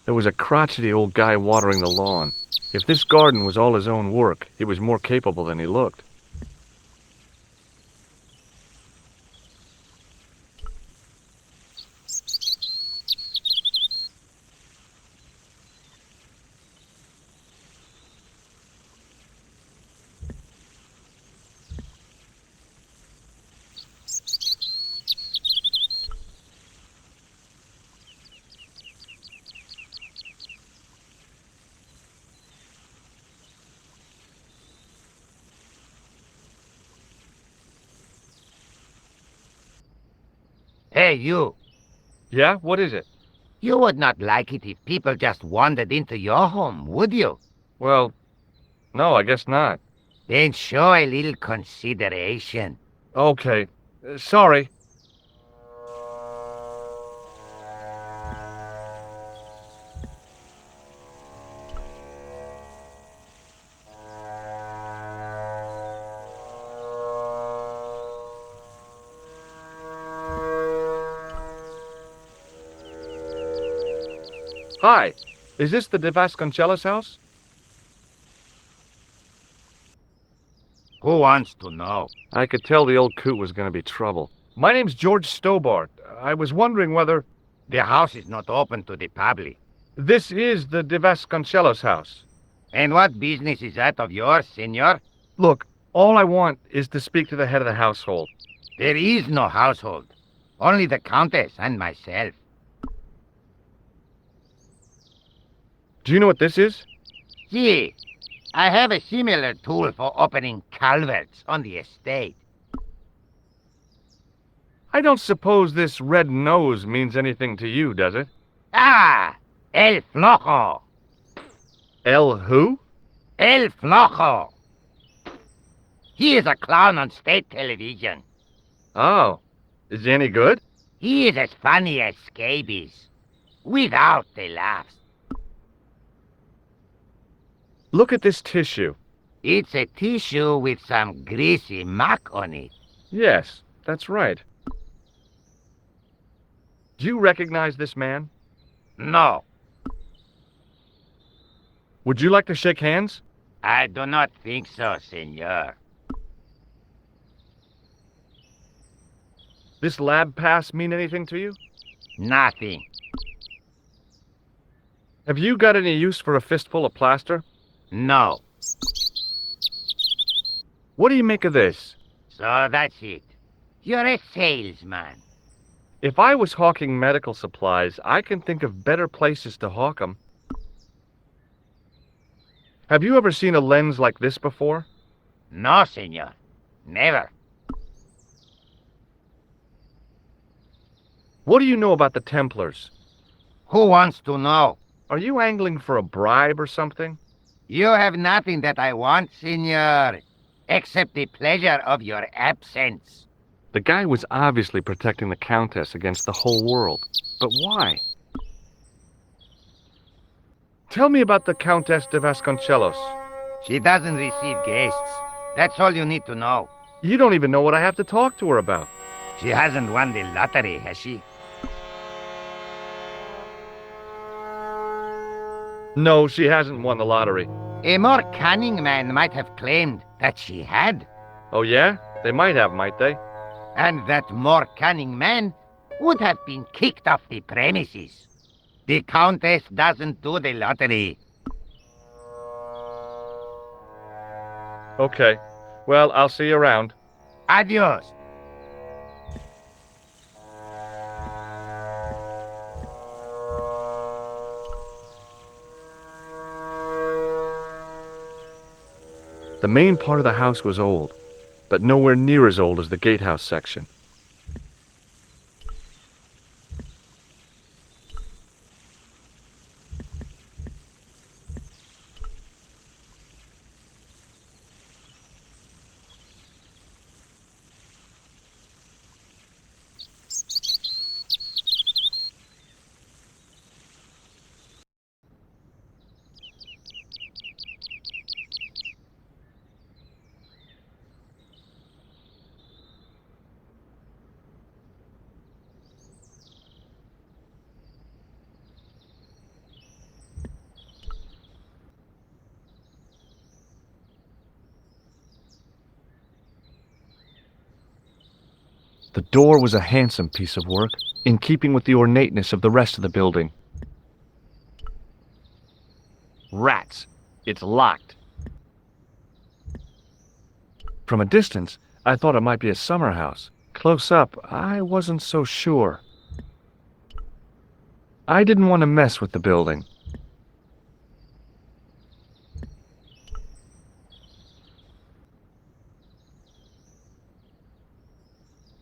There was a crotchety old guy watering the lawn. If this garden was all his own work, he was more capable than he looked. Hey, you. Yeah? What is it? You would not like it if people just wandered into your home, would you? Well, no, I guess not. Then show a little consideration. Okay. Sorry. Hi. Is this the De Vasconcelos house? Who wants to know? I could tell the old coot was going to be trouble. My name's George Stobart. I was wondering whether... The house is not open to the public. This is the De Vasconcelos house. And what business is that of yours, senor? Look, all I want is to speak to the head of the household. There is no household. Only the Countess and myself. Do you know what this is? See, I have a similar tool for opening culverts on the estate. I don't suppose this red nose means anything to you, does it? Ah! El Flojo! El who? El Flojo! He is a clown on state television. Oh. Is he any good? He is as funny as scabies. Without the laughs. Look at this tissue. It's a tissue with some greasy muck on it. Yes, that's right. Do you recognize this man? No, Would you like to shake hands? I do not think so, senor. This lab pass mean anything to you? Nothing. Have you got any use for a fistful of plaster? No. What do you make of this? So that's it. You're a salesman. If I was hawking medical supplies, I can think of better places to hawk 'em. Have you ever seen a lens like this before? No, senor. Never. What do you know about the Templars? Who wants to know? Are you angling for a bribe or something? You have nothing that I want, senor, except the pleasure of your absence. The guy was obviously protecting the Countess against the whole world. But why? Tell me about the Countess de Vasconcelos. She doesn't receive guests. That's all you need to know. You don't even know what I have to talk to her about. She hasn't won the lottery, has she? No, she hasn't won the lottery. A more cunning man might have claimed that she had, Oh yeah? They might have, might they? and that more cunning man would have been kicked off the premises. The Countess doesn't do the lottery. Okay. Well, I'll see you around. Adios. The main part of the house was old, but nowhere near as old as the gatehouse section. The door was a handsome piece of work, in keeping with the ornateness of the rest of the building. Rats! It's locked. From a distance, I thought it might be a summer house. Close up, I wasn't so sure. I didn't want to mess with the building.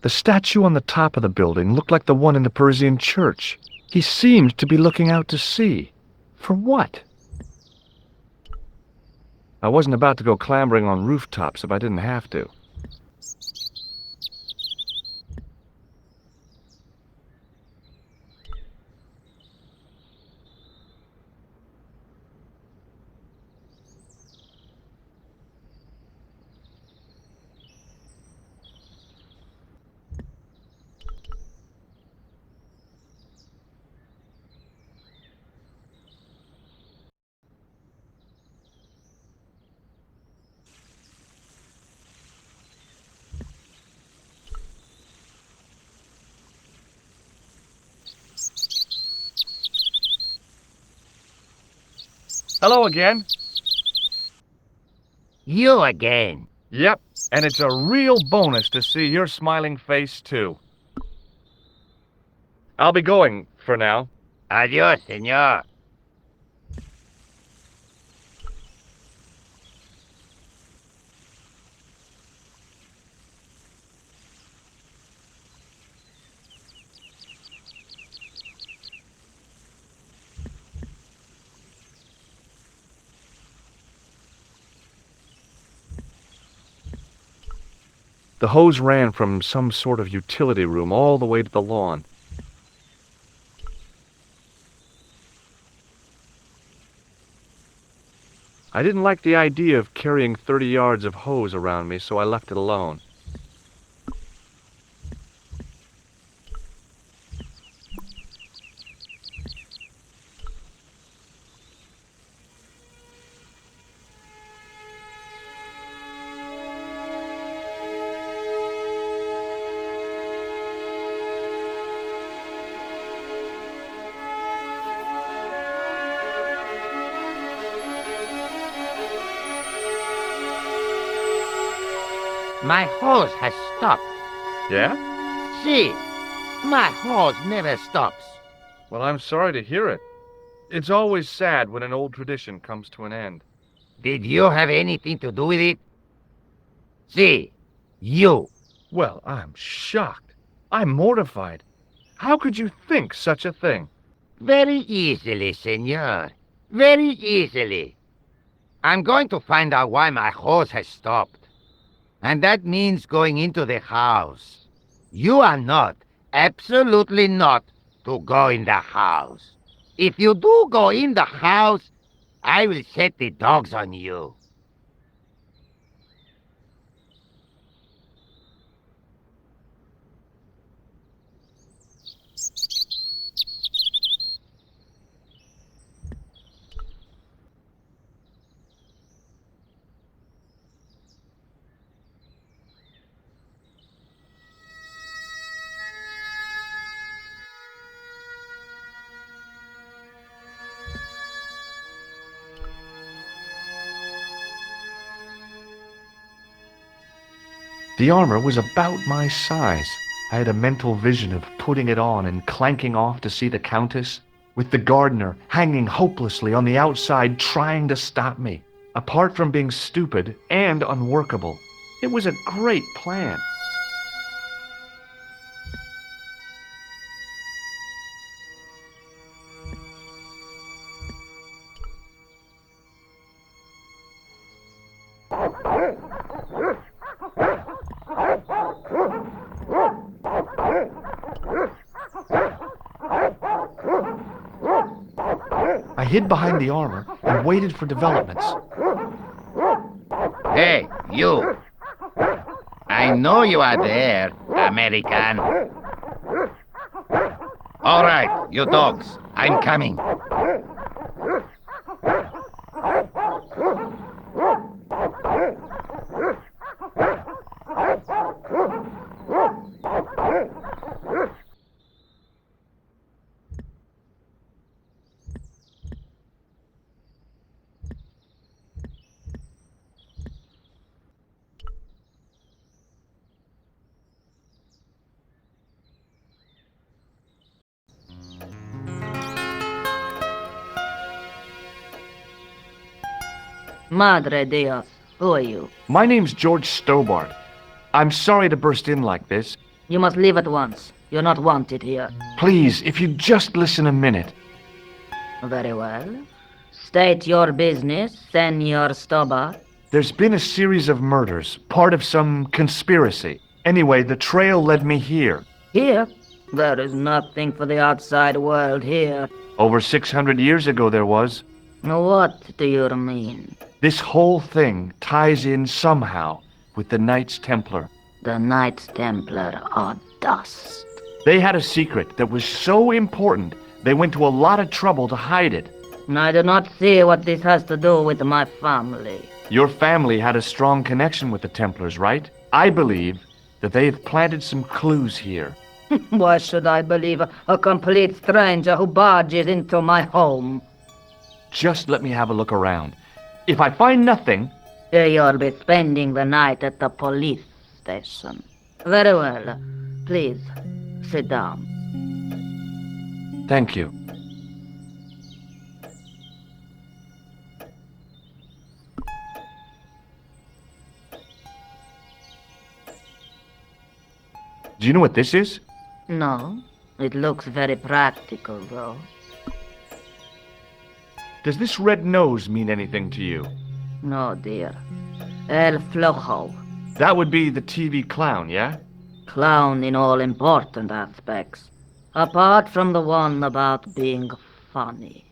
The statue on the top of the building looked like the one in the Parisian church. He seemed to be looking out to sea. For what? I wasn't about to go clambering on rooftops if I didn't have to. Hello again. You again. Yep, and it's a real bonus to see your smiling face, too. I'll be going for now. Adios, senor. The hose ran from some sort of utility room all the way to the lawn. I didn't like the idea of carrying 30 yards of hose around me, so I left it alone. My hose has stopped. Yeah? See, my hose never stops. Well, I'm sorry to hear it. It's always sad when an old tradition comes to an end. Did you have anything to do with it? See, you. Well, I'm shocked. I'm mortified. How could you think such a thing? Very easily, senor. Very easily. I'm going to find out why my hose has stopped. And that means going into the house. You are not, absolutely not, to go in the house. If you do go in the house, I will set the dogs on you. The armor was about my size. I had a mental vision of putting it on and clanking off to see the Countess, with the gardener hanging hopelessly on the outside trying to stop me. Apart from being stupid and unworkable, it was a great plan. I hid behind the armor and waited for developments. Hey, you. I know you are there, American. All right, you dogs. I'm coming. Madre Dios, who are you? My name's George Stobart. I'm sorry to burst in like this. You must leave at once. You're not wanted here. Please, if you'd just listen a minute. Very well. State your business, Senor Stobart. There's been a series of murders, part of some conspiracy. Anyway, the trail led me here. Here? There is nothing for the outside world here. Over 600 years ago there was. What do you mean? This whole thing ties in somehow with the Knights Templar. The Knights Templar are dust. They had a secret that was so important, they went to a lot of trouble to hide it. I do not see what this has to do with my family. Your family had a strong connection with the Templars, right? I believe that they have planted some clues here. Why should I believe a complete stranger who barges into my home? Just let me have a look around. If I find nothing... You'll be spending the night at the police station. Very well. Please, sit down. Thank you. Do you know what this is? No, it looks very practical, though. Does this red nose mean anything to you? No, dear. El Flojo. That would be the TV clown, yeah? Clown in all important aspects. Apart from the one about being funny.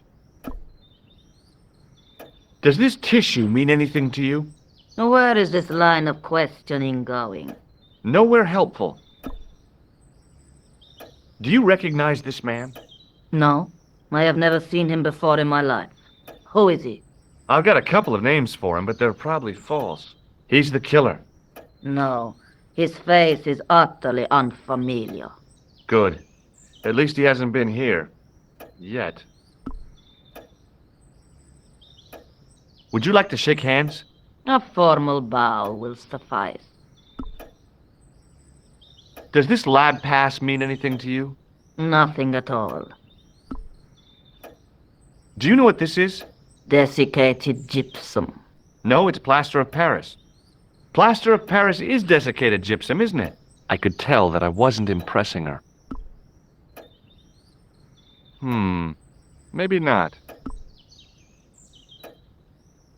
Does this tissue mean anything to you? Where is this line of questioning going? Nowhere helpful. Do you recognize this man? No, I have never seen him before in my life. Who is he? I've got a couple of names for him, but they're probably false. He's the killer. No, his face is utterly unfamiliar. Good. At least he hasn't been here. Yet. Would you like to shake hands? A formal bow will suffice. Does this lab pass mean anything to you? Nothing at all. Do you know what this is? Desiccated gypsum. No, it's plaster of Paris. Plaster of Paris is desiccated gypsum, isn't it? I could tell that I wasn't impressing her. Maybe not.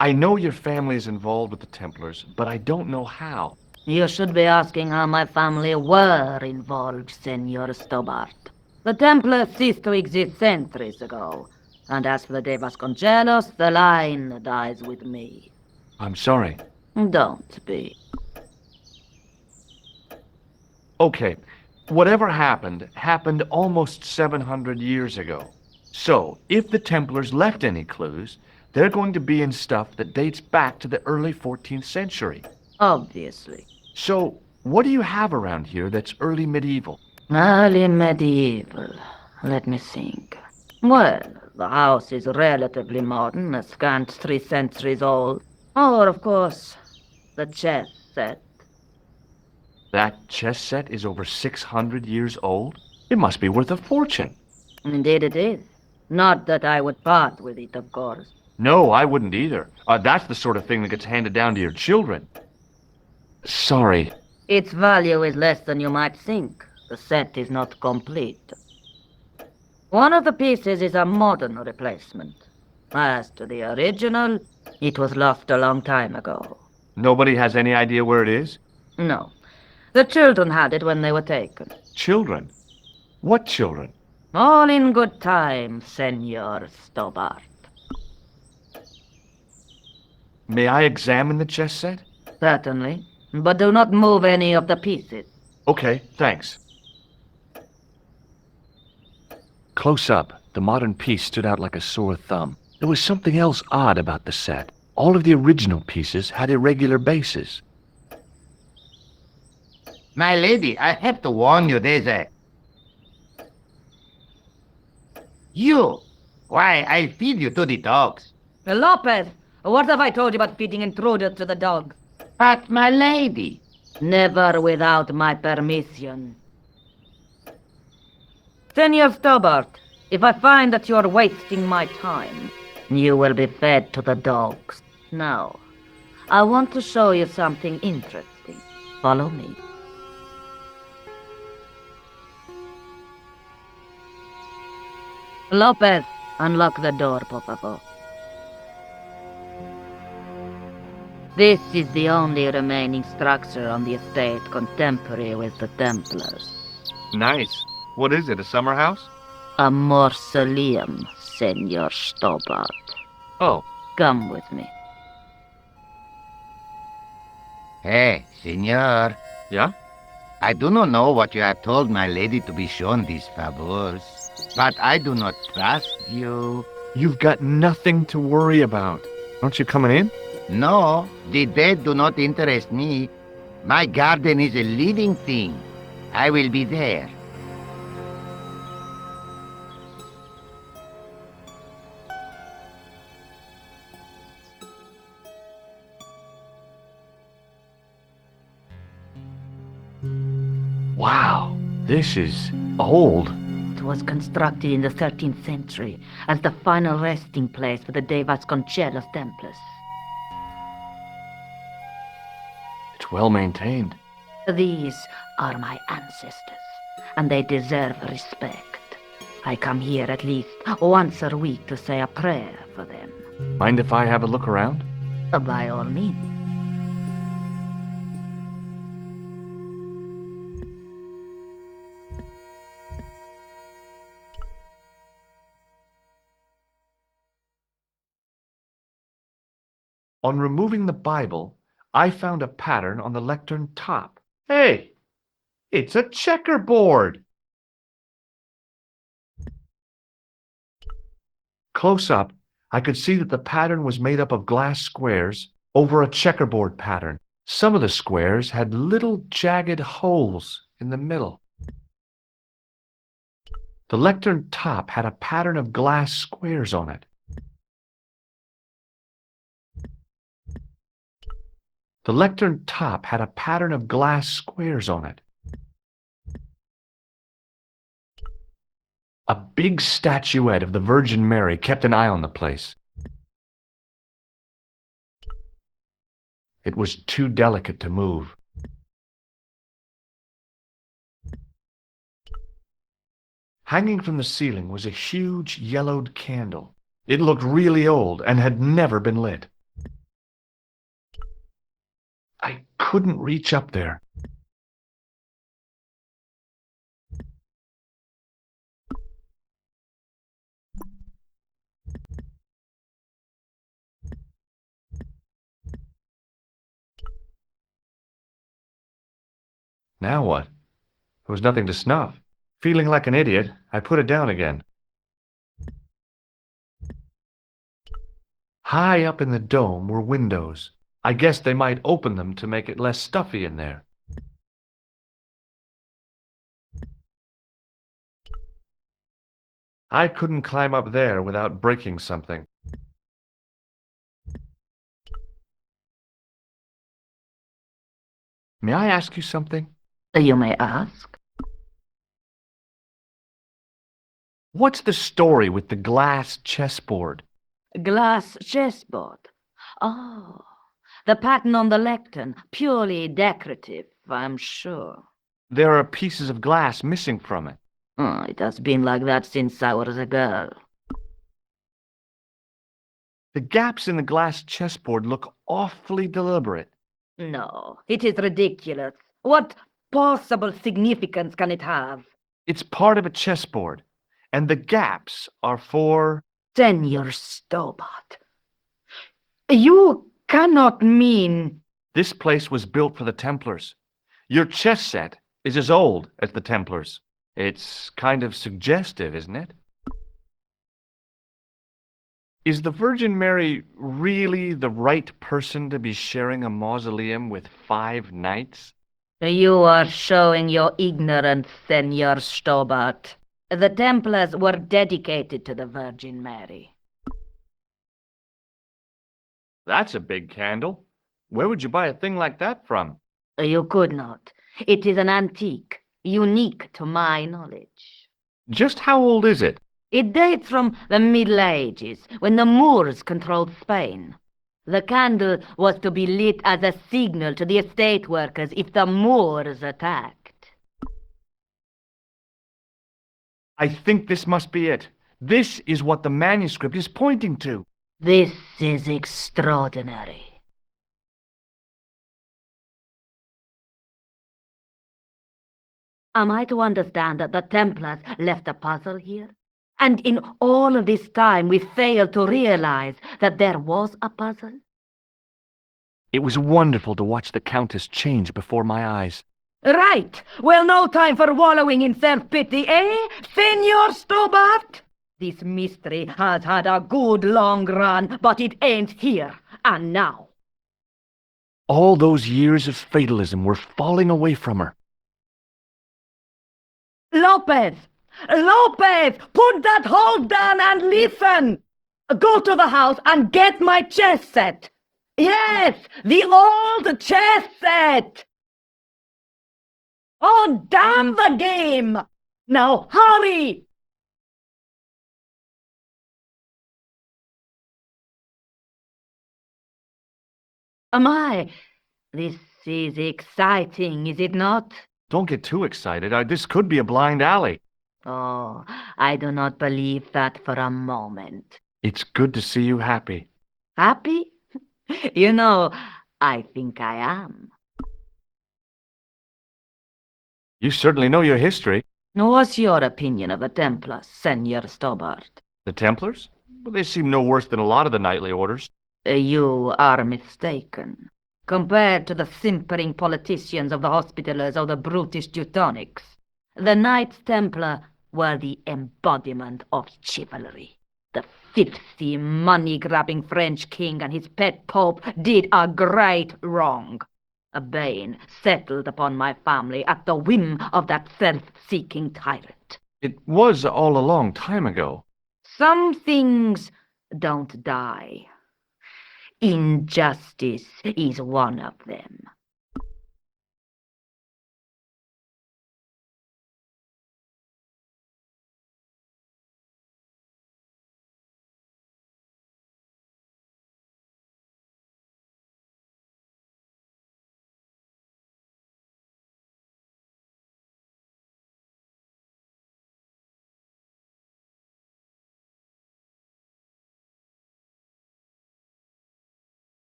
I know your family is involved with the Templars, but I don't know how. You should be asking how my family were involved, Senor Stobart. The Templars ceased to exist centuries ago. And as for the De Vasconcelos, the line dies with me. I'm sorry. Don't be. Okay, whatever happened, happened almost 700 years ago. So, if the Templars left any clues, they're going to be in stuff that dates back to the early 14th century. Obviously. So, what do you have around here that's early medieval? Early medieval. Let me think. Well, the house is relatively modern, a scant 3 centuries old. Or, of course, the chess set. That chess set is over 600 years old? It must be worth a fortune. Indeed it is. Not that I would part with it, of course. No, I wouldn't either. That's the sort of thing that gets handed down to your children. Sorry. Its value is less than you might think. The set is not complete. One of the pieces is a modern replacement. As to the original, it was lost a long time ago. Nobody has any idea where it is? No. The children had it when they were taken. Children? What children? All in good time, Senor Stobart. May I examine the chess set? Certainly. But do not move any of the pieces. Okay, thanks. Close up, the modern piece stood out like a sore thumb. There was something else odd about the set. All of the original pieces had irregular bases. My lady, I have to warn you, there's a... You! Why, I'll feed you to the dogs. Lopez, what have I told you about feeding intruders to the dogs? But, my lady... Never without my permission. Senor Stobart, if I find that you're wasting my time, you will be fed to the dogs. Now, I want to show you something interesting. Follow me. Lopez, unlock the door, por favor. This is the only remaining structure on the estate contemporary with the Templars. Nice. What is it, a summer house? A mausoleum, Senor Stobart. Oh, Come with me. Hey, senor. yeah? I do not know what you have told my lady to be shown these favors, but I do not trust you. You've got nothing to worry about. Aren't you coming in? No, the dead do not interest me. My garden is a living thing. I will be there. Wow, this is old. It was constructed in the 13th century as the final resting place for the De Vasconcelos Templars. It's well maintained. These are my ancestors, and they deserve respect. I come here at least once a week to say a prayer for them. Mind if I have a look around? By all means. On removing the Bible, I found a pattern on the lectern top. Hey, it's a checkerboard! Close up, I could see that the pattern was made up of glass squares over a checkerboard pattern. Some of the squares had little jagged holes in the middle. The lectern top had a pattern of glass squares on it. The lectern top had a pattern of glass squares on it. A big statuette of the Virgin Mary kept an eye on the place. It was too delicate to move. Hanging from the ceiling was a huge yellowed candle. It looked really old and had never been lit. I couldn't reach up there. Now what? There was nothing to snuff. Feeling like an idiot, I put it down again. High up in the dome were windows. I guess they might open them to make it less stuffy in there. I couldn't climb up there without breaking something. May I ask you something? You may ask. What's the story with the glass chessboard? Glass chessboard. Oh, the pattern on the lectern, purely decorative, I'm sure. There are pieces of glass missing from it. Oh, it has been like that since I was a girl. The gaps in the glass chessboard look awfully deliberate. No, it is ridiculous. What possible significance can it have? It's part of a chessboard, and the gaps are for... Senor Stobart, you cannot mean... This place was built for the Templars. Your chess set is as old as the Templars. It's kind of suggestive, isn't it? Is the Virgin Mary really the right person to be sharing a mausoleum with 5 knights? You are showing your ignorance, Senor Stobart. The Templars were dedicated to the Virgin Mary. That's a big candle. Where would you buy a thing like that from? You could not. It is an antique, unique to my knowledge. Just how old is it? It dates from the Middle Ages, when the Moors controlled Spain. The candle was to be lit as a signal to the estate workers if the Moors attacked. I think this must be it. This is what the manuscript is pointing to. This is extraordinary. Am I to understand that the Templars left a puzzle here? And in all of this time we failed to realize that there was a puzzle? It was wonderful to watch the Countess change before my eyes. Right! Well, no time for wallowing in self-pity, eh, Senor Stobart? This mystery has had a good long run, but it ends here and now. All those years of fatalism were falling away from her. Lopez! Lopez! Put that horse down and listen! Go to the house and get my chess set! Yes! The old chess set! Oh, damn the game! Now, hurry! My, this is exciting, is it not? Don't get too excited. This could be a blind alley. Oh, I do not believe that for a moment. It's good to see you happy. Happy? You know, I think I am. You certainly know your history. What's your opinion of the Templars, Senor Stobart? The Templars? Well, they seem no worse than a lot of the knightly orders. You are mistaken. Compared to the simpering politicians of the Hospitallers or the brutish Teutonics, the Knights Templar were the embodiment of chivalry. The filthy, money-grabbing French king and his pet pope did a great wrong. A bane settled upon my family at the whim of that self-seeking tyrant. It was all a long time ago. Some things don't die. Injustice is one of them.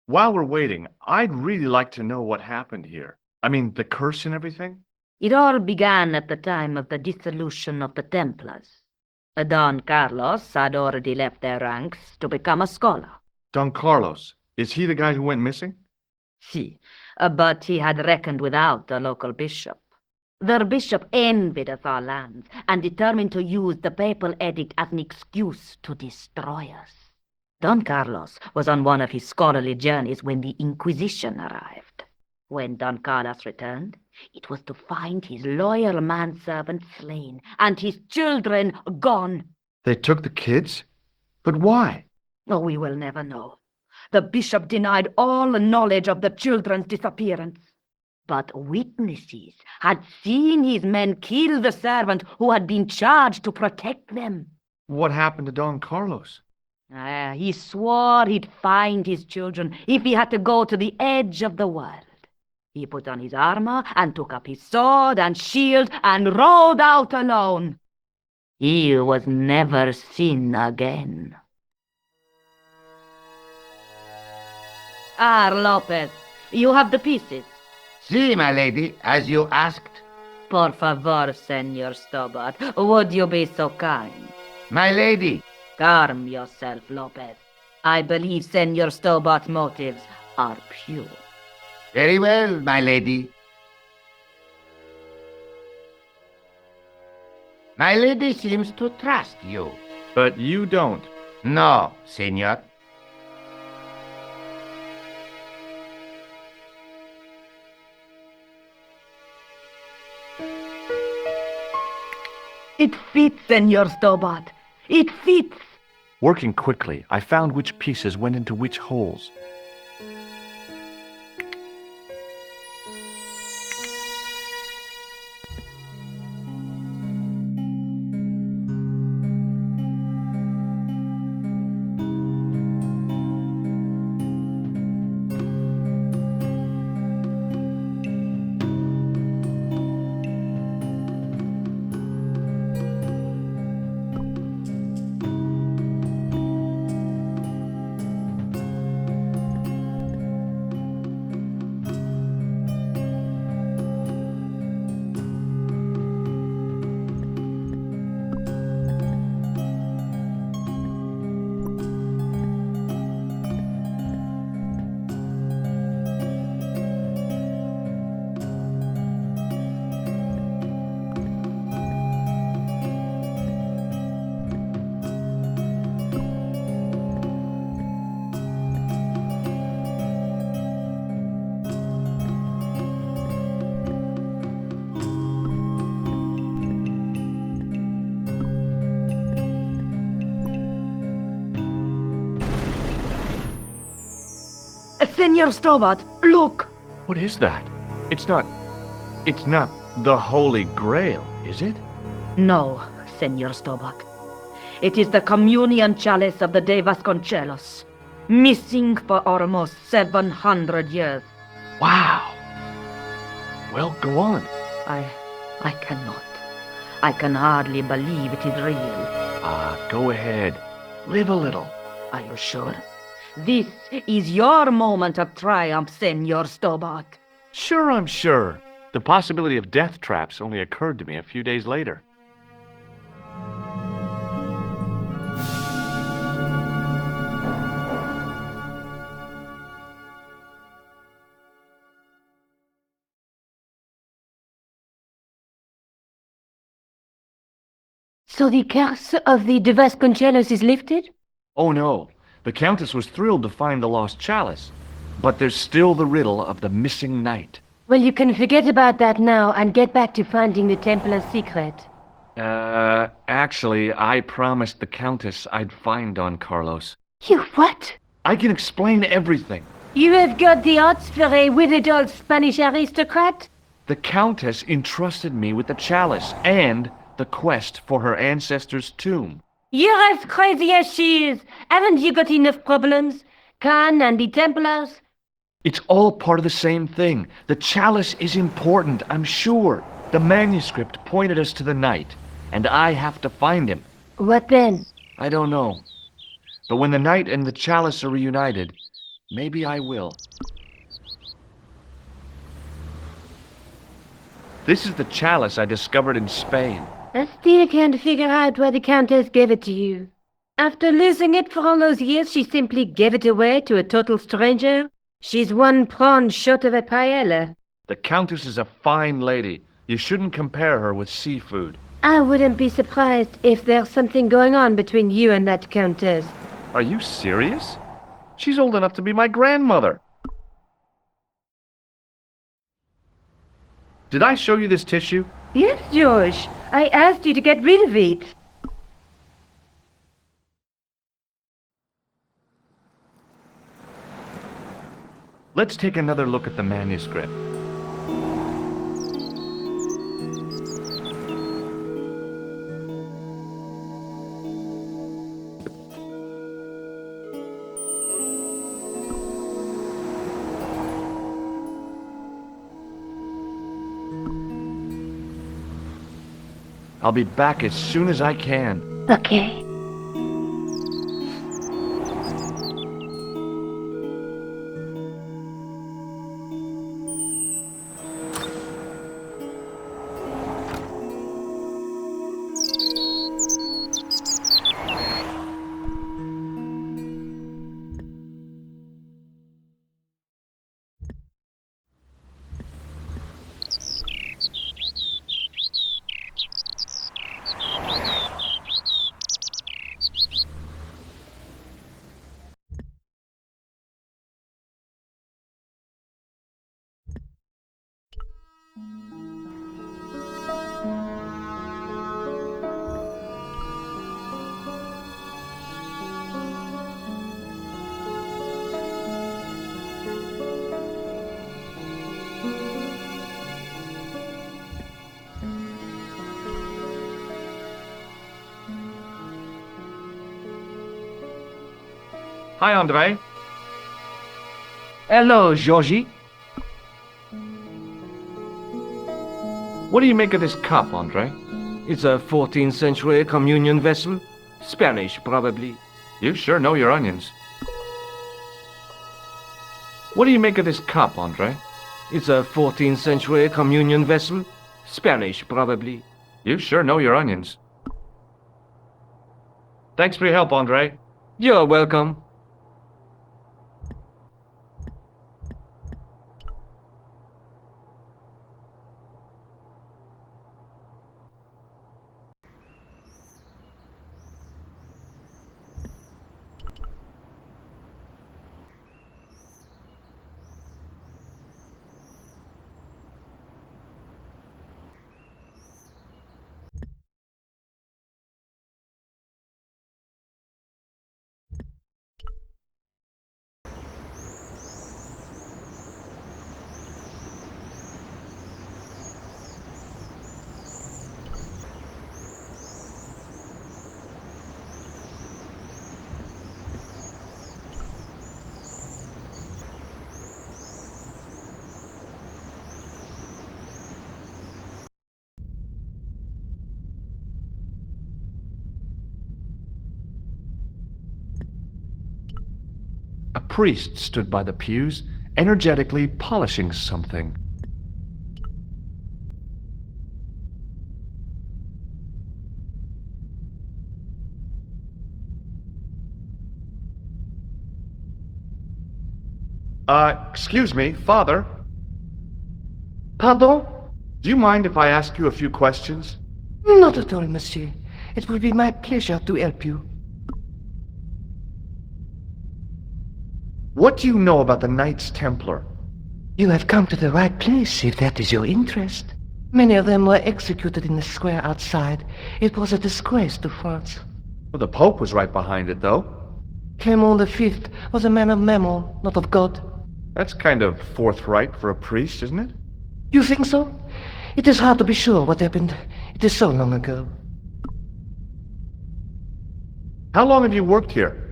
While we're waiting, I'd really like to know what happened here. I mean, the curse and everything? It all began at the time of the dissolution of the Templars. Don Carlos had already left their ranks to become a scholar. Don Carlos. Is he the guy who went missing? See, but he had reckoned without the local bishop. Their bishop envied us our lands and determined to use the papal edict as an excuse to destroy us. Don Carlos was on one of his scholarly journeys when the Inquisition arrived. When Don Carlos returned, it was to find his loyal manservant slain and his children gone. They took the kids? But why? Oh, we will never know. The bishop denied all knowledge of the children's disappearance. But witnesses had seen his men kill the servant who had been charged to protect them. What happened to Don Carlos? He swore he'd find his children if he had to go to the edge of the world. He put on his armor and took up his sword and shield and rode out alone. He was never seen again. Lopez, you have the pieces. See, my lady, as you asked. Por favor, Senor Stobart, would you be so kind? My lady. Calm yourself, Lopez. I believe Senor Stobart's motives are pure. Very well, my lady. My lady seems to trust you. But you don't. No, senor. It fits, Senor Stobart. It fits. Working quickly, I found which pieces went into which holes. Senor Stobart, look! What is that? It's not... It's not the Holy Grail, is it? No, Senor Stobart. It is the communion chalice of the De Vasconcelos, missing for almost 700 years. Wow. Well, go on. I cannot. I can hardly believe it is real. Go ahead. Live a little. Are you sure? This is your moment of triumph, Senor Stobart. Sure, I'm sure. The possibility of death traps only occurred to me a few days later. So the curse of the De Vasconcelos is lifted? Oh no, the Countess was thrilled to find the lost chalice. But there's still the riddle of the missing knight. Well, you can forget about that now and get back to finding the Templars' secret. Actually, I promised the Countess I'd find Don Carlos. You what? I can explain everything. You have got the odds for a withered old Spanish aristocrat? The Countess entrusted me with the chalice and the quest for her ancestor's tomb. You're as crazy as she is. Haven't you got enough problems? Khan and the Templars? It's all part of the same thing. The chalice is important, I'm sure. The manuscript pointed us to the knight, and I have to find him. What then? I don't know. But when the knight and the chalice are reunited, maybe I will. This is the chalice I discovered in Spain. I still can't figure out why the Countess gave it to you. After losing it for all those years, she simply gave it away to a total stranger? She's one prawn short of a paella. The Countess is a fine lady. You shouldn't compare her with seafood. I wouldn't be surprised if there's something going on between you and that Countess. Are you serious? She's old enough to be my grandmother. Did I show you this tissue? Yes, George. I asked you to get rid of it. Let's take another look at the manuscript. I'll be back as soon as I can. Okay. Hi, Andre. Hello, Georgie. What do you make of this cup, Andre? It's a 14th century communion vessel. Spanish, probably. You sure know your onions. What do you make of this cup, Andre? It's a 14th century communion vessel. Spanish, probably. You sure know your onions. Thanks for your help, Andre. You're welcome. priest stood by the pews, energetically polishing something. Excuse me, Father. Pardon? Do you mind if I ask you a few questions? Not at all, monsieur. It will be my pleasure to help you. What do you know about the Knights Templar? You have come to the right place, if that is your interest. Many of them were executed in the square outside. It was a disgrace to France. Well, the Pope was right behind it, though. Clement V was a man of mammon, not of God. That's kind of forthright for a priest, isn't it? You think so? It is hard to be sure what happened. It is so long ago. How long have you worked here?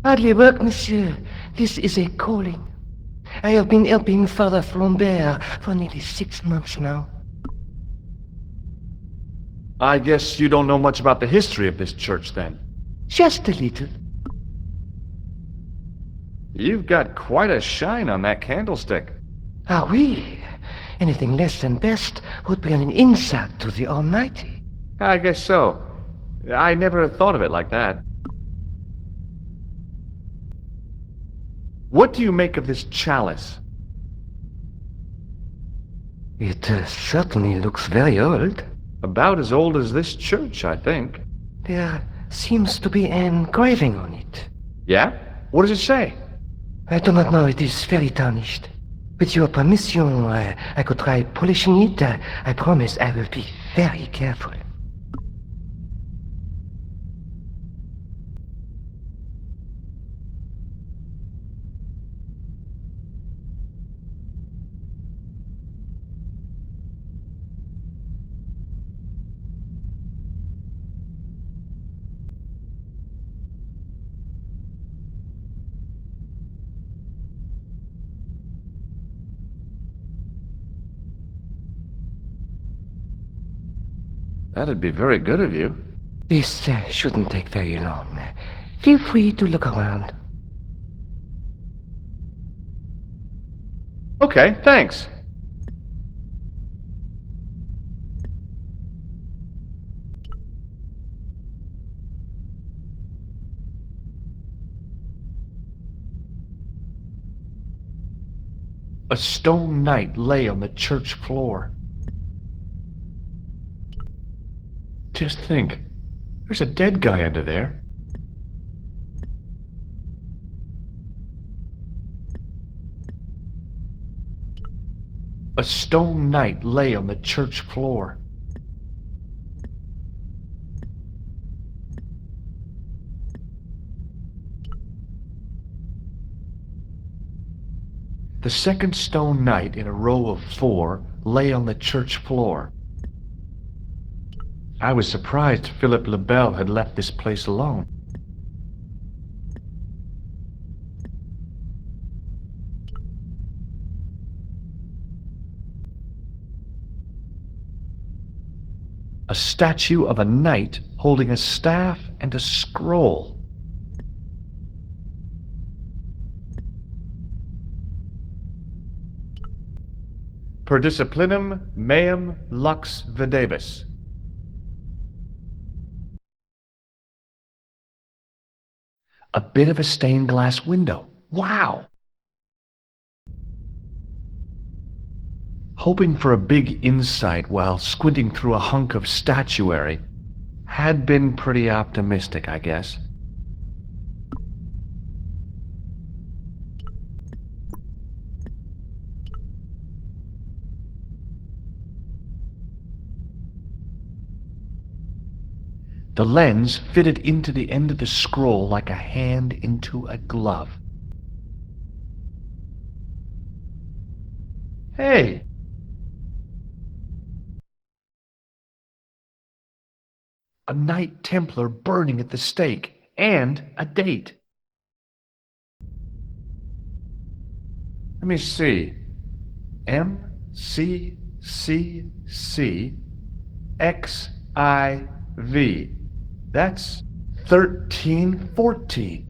Hardly work, monsieur. This is a calling. I have been helping Father Flambert for nearly 6 months now. I guess you don't know much about the history of this church, then. Just a little. You've got quite a shine on that candlestick. Ah, oui. Anything less than best would be an insult to the Almighty. I guess so. I never thought of it like that. What do you make of this chalice? It certainly looks very old. About as old as this church, I think. There seems to be an engraving on it. Yeah? What does it say? I do not know, it is very tarnished. With your permission, I could try polishing it. I promise I will be very careful. That'd be very good of you. This shouldn't take very long. Feel free to look around. Okay, thanks. A stone knight lay on the church floor. Just think, there's a dead guy under there. A stone knight lay on the church floor. The second stone knight in a row of 4 lay on the church floor. I was surprised Philip le Bel had left this place alone. A statue of a knight holding a staff and a scroll. Per disciplinum meum lux videbis. A bit of a stained glass window. Wow! Hoping for a big insight while squinting through a hunk of statuary had been pretty optimistic, I guess. The lens fitted into the end of the scroll like a hand into a glove. Hey! A Knight Templar burning at the stake, and a date. Let me see. MCCC XIV. That's 1314.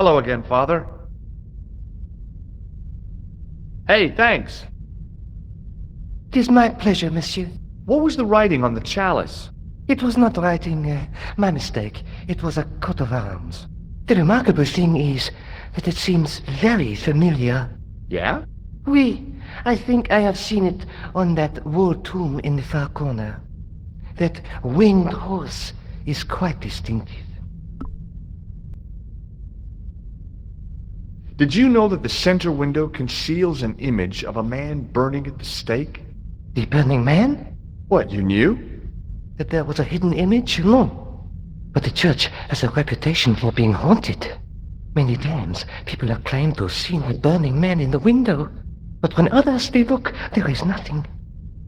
Hello again, Father. Hey, thanks. It is my pleasure, monsieur. What was the writing on the chalice? It was not writing, my mistake. It was a coat of arms. The remarkable thing is that it seems very familiar. Yeah? Oui, I think I have seen it on that wall tomb in the far corner. That winged horse is quite distinctive. Did you know that the center window conceals an image of a man burning at the stake? The Burning Man? What, you knew? That there was a hidden image? No. But the church has a reputation for being haunted. Many times, people have claimed to have seen the Burning Man in the window. But when others they look, there is nothing.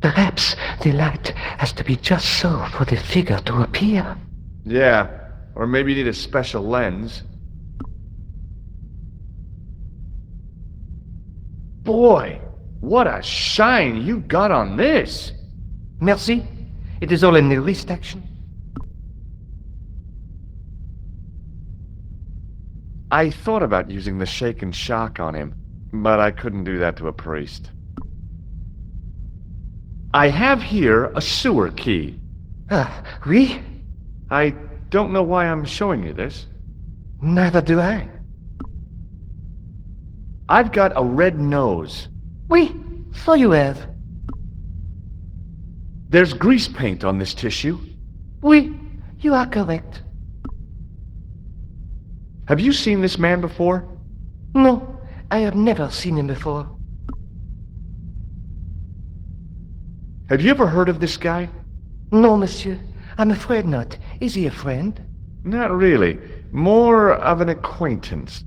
Perhaps the light has to be just so for the figure to appear. Yeah, or maybe you need a special lens. Boy, what a shine you got on this! Merci. It is all in the wrist action. I thought about using the shake and shock on him, but I couldn't do that to a priest. I have here a sewer key. Ah, oui? I don't know why I'm showing you this. Neither do I. I've got a red nose. Oui, so you have. There's grease paint on this tissue. Oui, you are correct. Have you seen this man before? No, I have never seen him before. Have you ever heard of this guy? No, monsieur. I'm afraid not. Is he a friend? Not really. More of an acquaintance.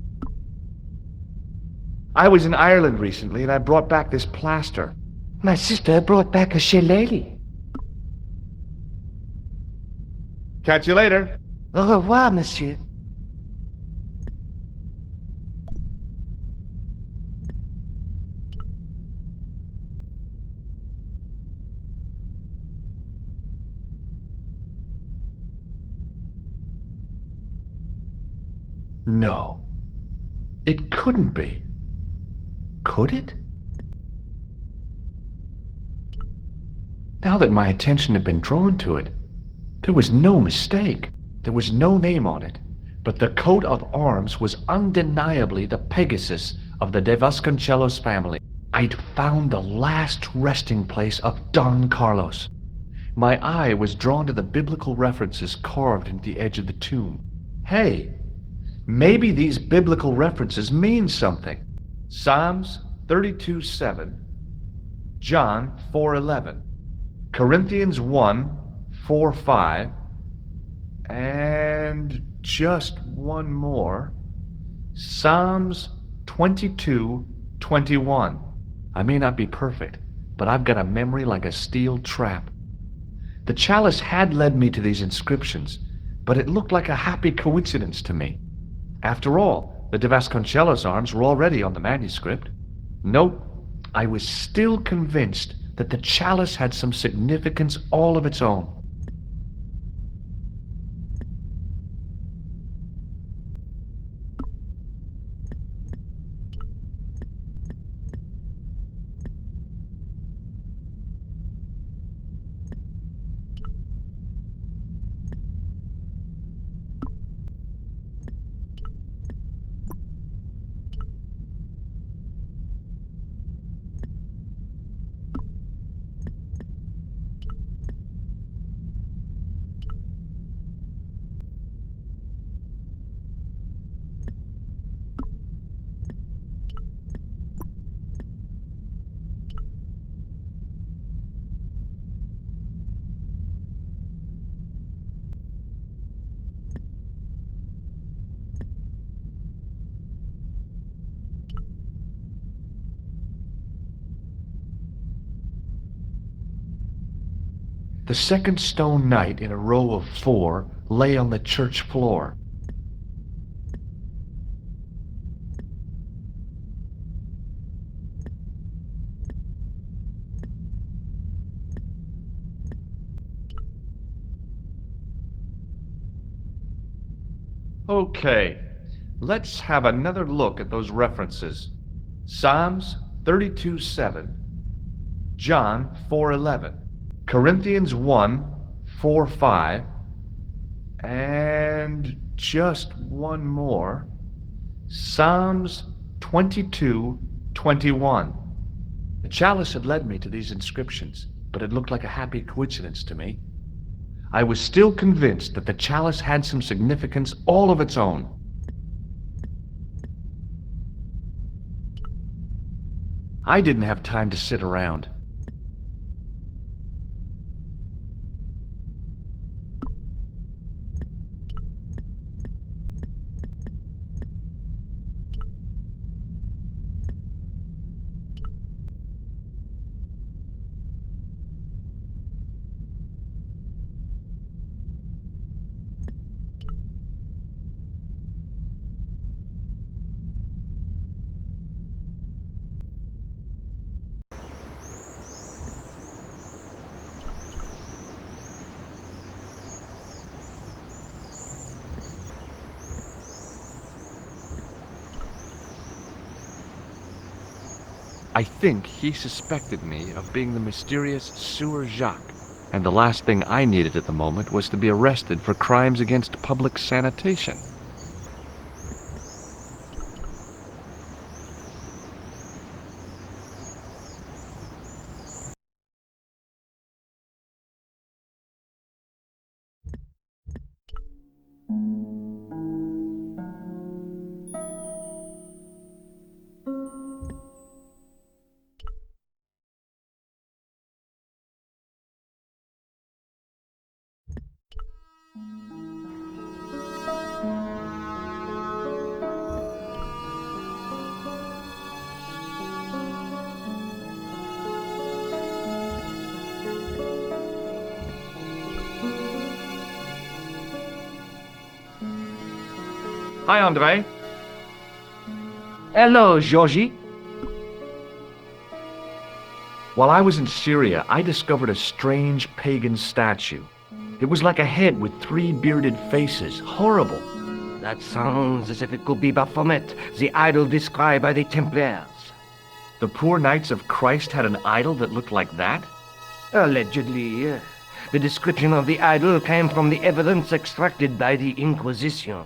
I was in Ireland recently and I brought back this plaster. My sister brought back a shillelagh. Catch you later. Au revoir, monsieur. No. It couldn't be. Could it? Now that my attention had been drawn to it, there was no mistake. There was no name on it, but the coat of arms was undeniably the Pegasus of the De Vasconcelos family. I'd found the last resting place of Don Carlos. My eye was drawn to the biblical references carved into the edge of the tomb. Hey, maybe these biblical references mean something. Psalms 32:7, John 4:11, Corinthians 1:4-5, and just one more, Psalms 22:21. I may not be perfect, but I've got a memory like a steel trap. The chalice had led me to these inscriptions, but it looked like a happy coincidence to me. After all, the De Vasconcelos arms were already on the manuscript. Nope, I was still convinced that the chalice had some significance all of its own. The second stone knight in a row of 4 lay on the church floor. Okay, Let's have another look at those references. Psalms 32:7, John 4:11, Corinthians 1:4-5, and just one more. Psalms 22:21. The chalice had led me to these inscriptions, but it looked like a happy coincidence to me. I was still convinced that the chalice had some significance all of its own. I didn't have time to sit around. I think he suspected me of being the mysterious Sewer Jacques, and the last thing I needed at the moment was to be arrested for crimes against public sanitation. Hi, Andre. Hello, Georgie. While I was in Syria, I discovered a strange pagan statue. It was like a head with 3 bearded faces. Horrible. That sounds as if it could be Baphomet, the idol described by the Templars. The poor Knights of Christ had an idol that looked like that? Allegedly, the description of the idol came from the evidence extracted by the Inquisition.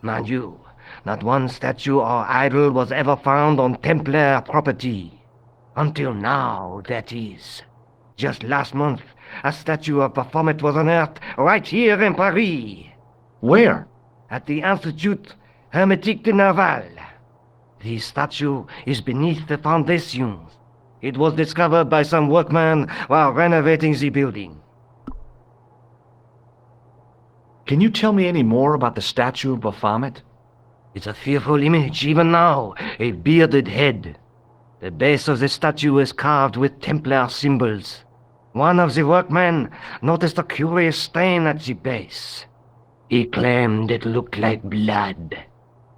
Mind you, not one statue or idol was ever found on Templar property. Until now, that is. Just last month, a statue of Baphomet was unearthed right here in Paris. Where? At the Institut Hermétique de Nerval. The statue is beneath the foundations. It was discovered by some workmen while renovating the building. Can you tell me any more about the statue of Baphomet? It's a fearful image, even now, a bearded head. The base of the statue is carved with Templar symbols. One of the workmen noticed a curious stain at the base. He claimed it looked like blood.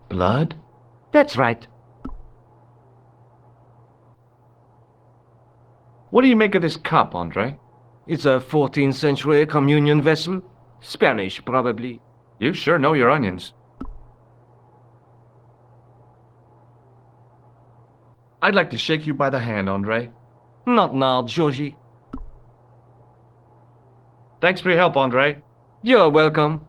Blood? That's right. What do you make of this cup, Andre? It's a 14th century communion vessel. Spanish, probably. You sure know your onions. I'd like to shake you by the hand, Andre. Not now, Georgie. Thanks for your help, Andre. You're welcome.